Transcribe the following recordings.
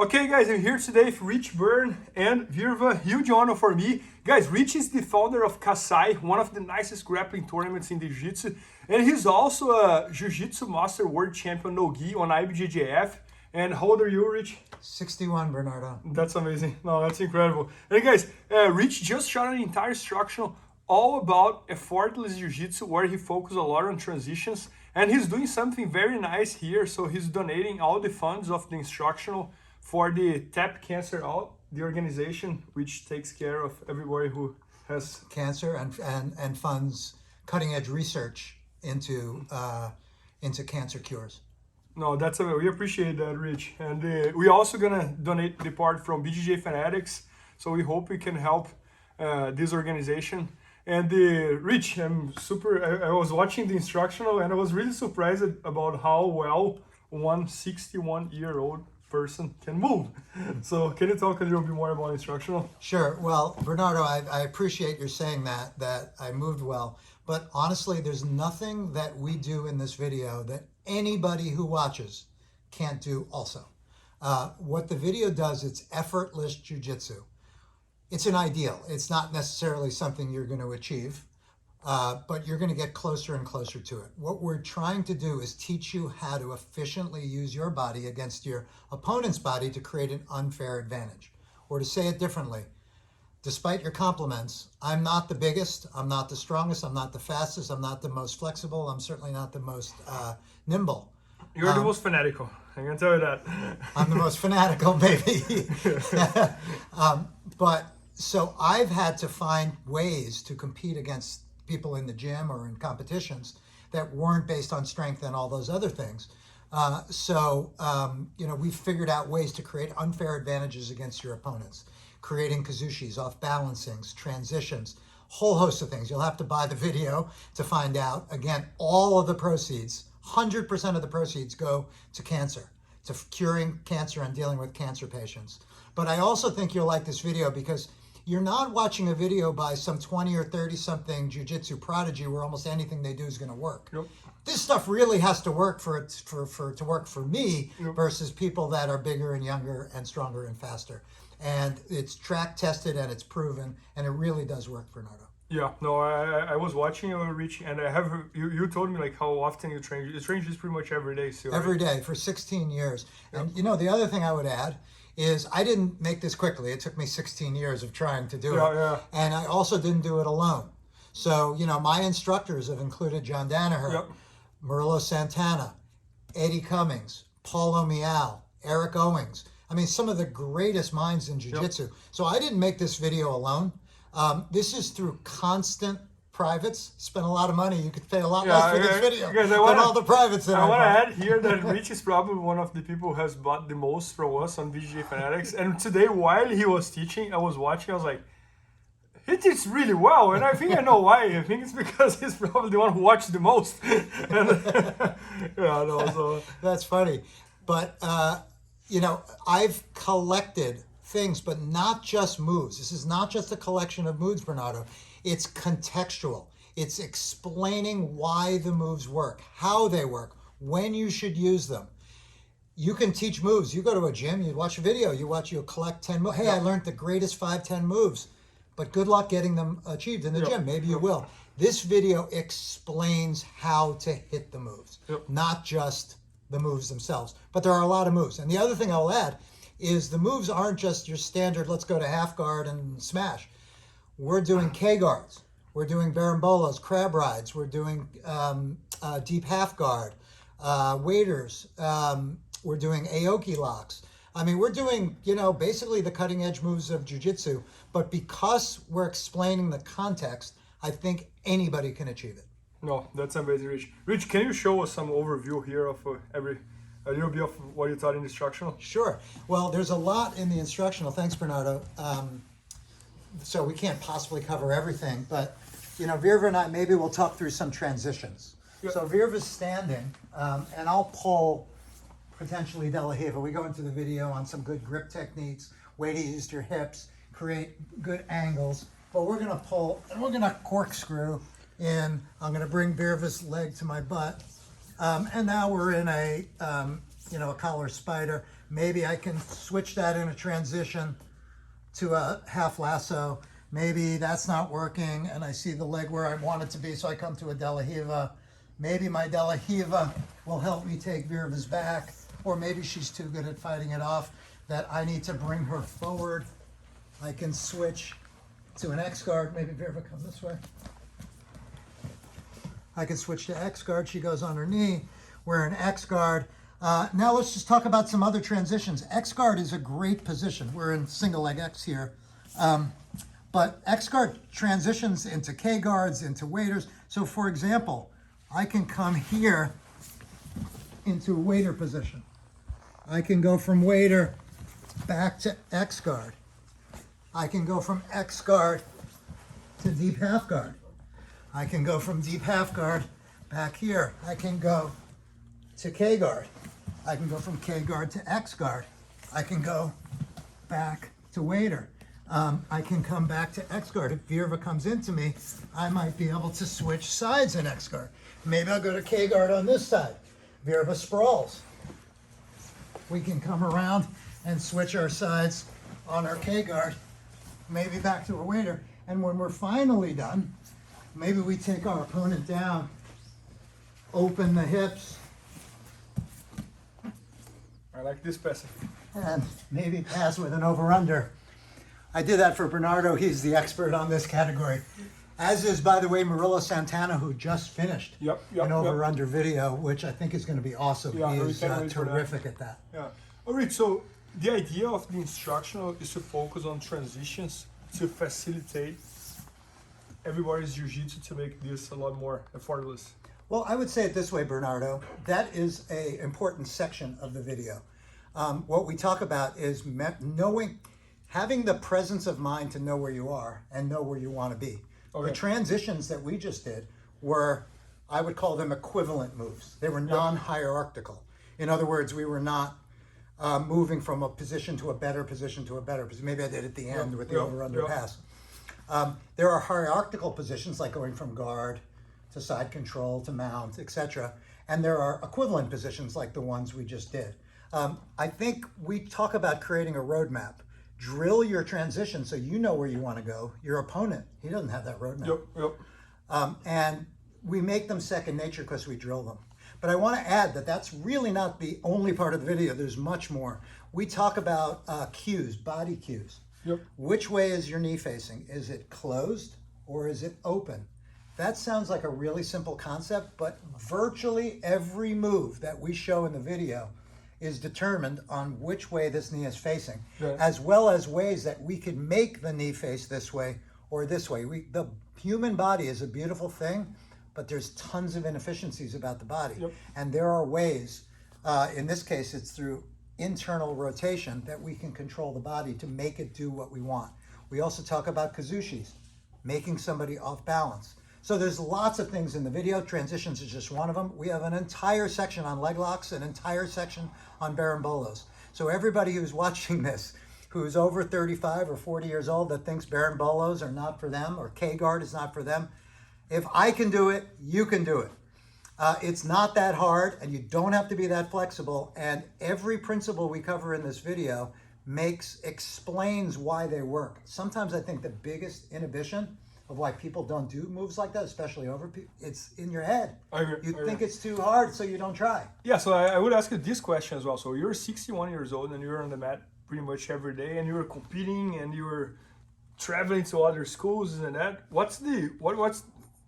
Okay, guys, I'm here today with Rich Byrne and Virva. Huge honor for me. Guys, Rich is the founder of Kasai, one of the nicest grappling tournaments in the Jiu-Jitsu. And he's also a Jiu-Jitsu Master World Champion no-gi on IBJJF. And how old are you, Rich? 61, Bernardo. That's amazing. No, that's incredible. And guys, Rich just shot an entire instructional all about effortless Jiu-Jitsu, where he focuses a lot on transitions. And he's doing something very nice here. So he's donating all the funds of the instructional for the Tap Cancer Out, the organization which takes care of everybody who has cancer and funds cutting-edge research into cancer cures. No, that's we appreciate that, Rich. And we're also gonna donate the part from BJJ Fanatics, so we hope we can help this organization. And Rich, I'm super. I was watching the instructional and I was really surprised about how well one 61-year-old person can move. So can you talk a little bit more about instructional? Sure. Well, Bernardo, I appreciate your saying that I moved well, but honestly, there's nothing that we do in this video that anybody who watches can't do also. What the video does, it's effortless jiu-jitsu. It's an ideal. It's not necessarily something you're going to achieve, but you're going to get closer and closer to it. What we're trying to do is teach you how to efficiently use your body against your opponent's body to create an unfair advantage. Or to say it differently, despite your compliments, I'm not the biggest, I'm not the strongest, I'm not the fastest, I'm not the most flexible, I'm certainly not the most nimble. You're the most fanatical, I can tell you that. I'm the most fanatical, baby. But so I've had to find ways to compete against people in the gym or in competitions that weren't based on strength and all those other things. We've figured out ways to create unfair advantages against your opponents, creating kazushis, off balancings, transitions, whole host of things. You'll have to buy the video to find out. Again, all of the proceeds, 100% of the proceeds go to cancer, to curing cancer and dealing with cancer patients. But I also think you'll like this video because you're not watching a video by some 20 or 30 something jiu-jitsu prodigy where almost anything they do is going to work. Yep. This stuff really has to work for work for me. Yep. Versus people that are bigger and younger and stronger and faster. And it's track tested and it's proven, and it really does work, Bernardo. Yeah, no, I was watching you, Rich, and I have you told me like how often you train. You train just pretty much every day, so every day for 16 years. Yep. And the other thing I would add is I didn't make this quickly. It took me 16 years of trying to do it. Yeah. And I also didn't do it alone. So, my instructors have included John Danaher, yep, Murillo Santana, Eddie Cummings, Paul O'Meal, Eric Owings. I mean, some of the greatest minds in jiu-jitsu. Yep. So I didn't make this video alone. This is through constant privates. Spend a lot of money. You could pay a lot less for this video than all the privates that I want to add here that Rich is probably one of the people who has bought the most from us on BJJ Fanatics. And today, while he was teaching, I was watching, I was like, he teaches really well. And I think I know why. I think it's because he's probably the one who watched the most. That's funny. But, I've collected things, but not just moves. This is not just a collection of moves, Bernardo. It's contextual. It's explaining why the moves work, how they work, when you should use them. You can teach moves. You go to a gym, you watch a video, you'll collect 10 moves. Hey, I learned the greatest 5-10 moves, but good luck getting them achieved in the gym. Maybe you will. This video explains how to hit the moves, not just the moves themselves, but there are a lot of moves. And the other thing I'll add is the moves aren't just your standard, let's go to half guard and smash. We're doing K-guards. We're doing barambolas, crab rides. We're doing deep half guard, waders. We're doing Aoki locks. I mean, we're doing, basically the cutting edge moves of jiu-jitsu, but because we're explaining the context, I think anybody can achieve it. No, that's amazing, Rich. Rich, can you show us some overview here of a little bit of what you taught in the instructional? Sure. Well, there's a lot in the instructional. Thanks, Bernardo. So we can't possibly cover everything, but Virva and I, maybe we'll talk through some transitions. Yep. So Virva's standing, and I'll pull potentially De La Riva. We go into the video on some good grip techniques, way to use your hips, create good angles, but we're gonna pull, and we're gonna corkscrew in. I'm gonna bring Virva's leg to my butt, and now we're in a collar spider. Maybe I can switch that in a transition to a half lasso. Maybe that's not working and I see the leg where I want it to be, so I come to a De La Riva. Maybe my De La Riva will help me take Virva's back, or maybe she's too good at fighting it off that I need to bring her forward. I can switch to an X guard. Maybe Virva come this way. I can switch to X guard. She goes on her knee. We're in X guard. Now let's just talk about some other transitions. X guard is a great position. We're in single leg X here. But X guard transitions into K guards, into waiters. So for example, I can come here into a waiter position. I can go from waiter back to X guard. I can go from X guard to deep half guard. I can go from deep half guard back here. I can go to K guard. I can go from K guard to X guard. I can go back to waiter. I can come back to X guard. If Virva comes into me, I might be able to switch sides in X guard. Maybe I'll go to K guard on this side. Virva sprawls. We can come around and switch our sides on our K guard, maybe back to a waiter. And when we're finally done, maybe we take our opponent down, open the hips, I like this passing. and maybe pass with an over-under. I did that for Bernardo. He's the expert on this category. As is, by the way, Murillo Santana, who just finished an over-under video, which I think is going to be awesome. Yeah, he is terrific at that. Yeah. All right, so the idea of the instructional is to focus on transitions to facilitate everybody's jiu-jitsu to make this a lot more effortless. Well, I would say it this way, Bernardo. That is an important section of the video. What we talk about is having the presence of mind to know where you are and know where you want to be. Okay. The transitions that we just did were, I would call them equivalent moves. They were non-hierarchical. In other words, we were not moving from a position to a better position to a better position. Maybe I did at the end with the over-under pass. There are hierarchical positions like going from guard to side control to mount, etc. And there are equivalent positions like the ones we just did. I think we talk about creating a roadmap. Drill your transition so you know where you want to go. Your opponent, he doesn't have that roadmap. And we make them second nature because we drill them. But I want to add that that's really not the only part of the video. There's much more. We talk about cues, body cues. Which way is your knee facing? Is it closed or is it open? That sounds like a really simple concept, but virtually every move that we show in the video is determined on which way this knee is facing, as well as ways that we could make the knee face this way or this way. The human body is a beautiful thing, but there's tons of inefficiencies about the body. And there are ways, in this case, it's through internal rotation that we can control the body to make it do what we want. We also talk about kazushis, making somebody off balance. So there's lots of things in the video. Transitions is just one of them. We have an entire section on leg locks, an entire section on barambolos. So everybody who's watching this, who's over 35 or 40 years old that thinks barambolos are not for them or K-guard is not for them, if I can do it, you can do it. It's not that hard and you don't have to be that flexible. And every principle we cover in this video explains why they work. Sometimes I think the biggest inhibition of why people don't do moves like that, especially over people, it's in your head. You think it's too hard, so you don't try. Yeah, so I would ask you this question as well. So you're 61 years old and you're on the mat pretty much every day and you're competing and you're traveling to other schools and that. What's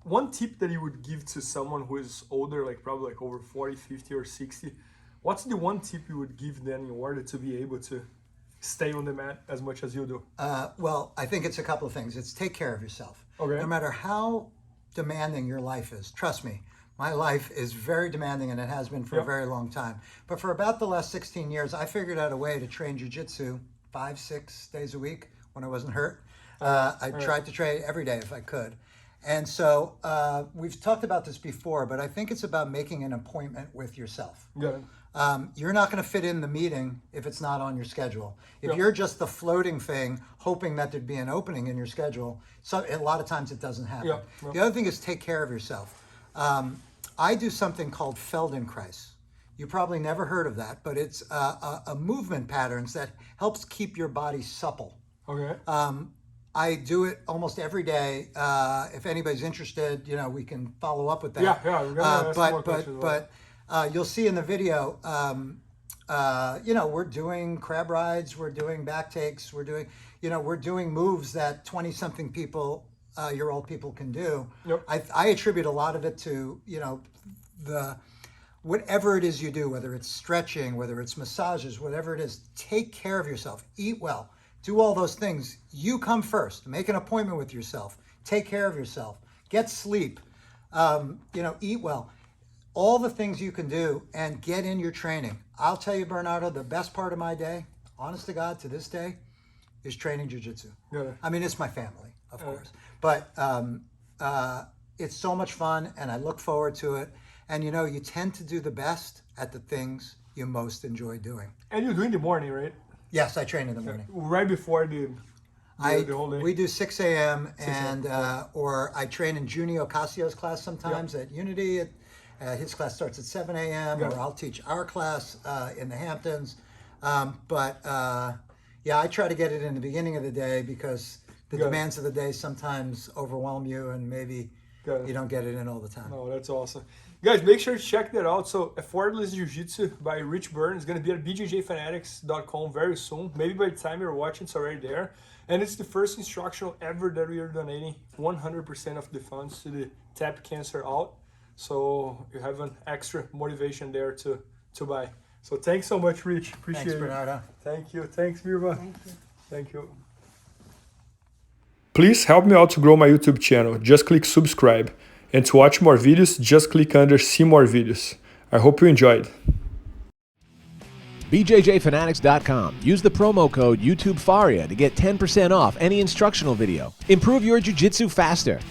one tip that you would give to someone who is older, like probably like over 40, 50 or 60? What's the one tip you would give them in order to be able to stay on the mat as much as you do? Well, I think it's a couple of things. It's take care of yourself. No matter how demanding your life is, trust me, my life is very demanding and it has been for a very long time. But for about the last 16 years, I figured out a way to train jiu-jitsu 5-6 days a week when I wasn't hurt. I tried to train every day if I could. And so we've talked about this before, but I think it's about making an appointment with yourself. You're not going to fit in the meeting if it's not on your schedule. If you're just the floating thing, hoping that there'd be an opening in your schedule, so a lot of times it doesn't happen. The other thing is take care of yourself. I do something called Feldenkrais. You probably never heard of that, but it's a movement patterns that helps keep your body supple. Okay. I do it almost every day. If anybody's interested, you know, we can follow up with that. Yeah, we're gonna ask more questions. But you'll see in the video, you know, we're doing crab rides, we're doing back takes, we're doing moves that 20-something year old people can do. Yep. I attribute a lot of it to, you know, whatever it is you do, whether it's stretching, whether it's massages, whatever it is, take care of yourself, eat well. Do all those things. You come first. Make an appointment with yourself. Take care of yourself. Get sleep. You know, eat well. All the things you can do and get in your training. I'll tell you, Bernardo, the best part of my day, honest to God, to this day, is training jiu-jitsu. Yeah. I mean, it's my family, of course. But it's so much fun, and I look forward to it. And, you know, you tend to do the best at the things you most enjoy doing. And you do in the morning, right? Yes, I train in the morning. Right before the whole day. We do 6 a.m. and or I train in Junio Ocassio's class sometimes at Unity. His class starts at 7 a.m. or I'll teach our class in the Hamptons. Yeah, I try to get it in the beginning of the day because the demands of the day sometimes overwhelm you and maybe you don't get it in all the time. Oh, that's awesome. Guys, make sure to check that out. So, Effortless Jiu-Jitsu by Rich Byrne is going to be at bjjfanatics.com very soon. Maybe by the time you're watching, it's already there. And it's the first instructional ever that we are donating 100% of the funds to the Tap Cancer Out. So, you have an extra motivation there to buy. So, thanks so much, Rich. Appreciate it. Thanks, Bernardo. Thank you. Thanks, Mirva. Thank you. Thank you. Please help me out to grow my YouTube channel. Just click subscribe. And to watch more videos, just click under see more videos. I hope you enjoyed. BJJFanatics.com. Use the promo code YouTube Faria to get 10% off any instructional video. Improve your jiu-jitsu faster.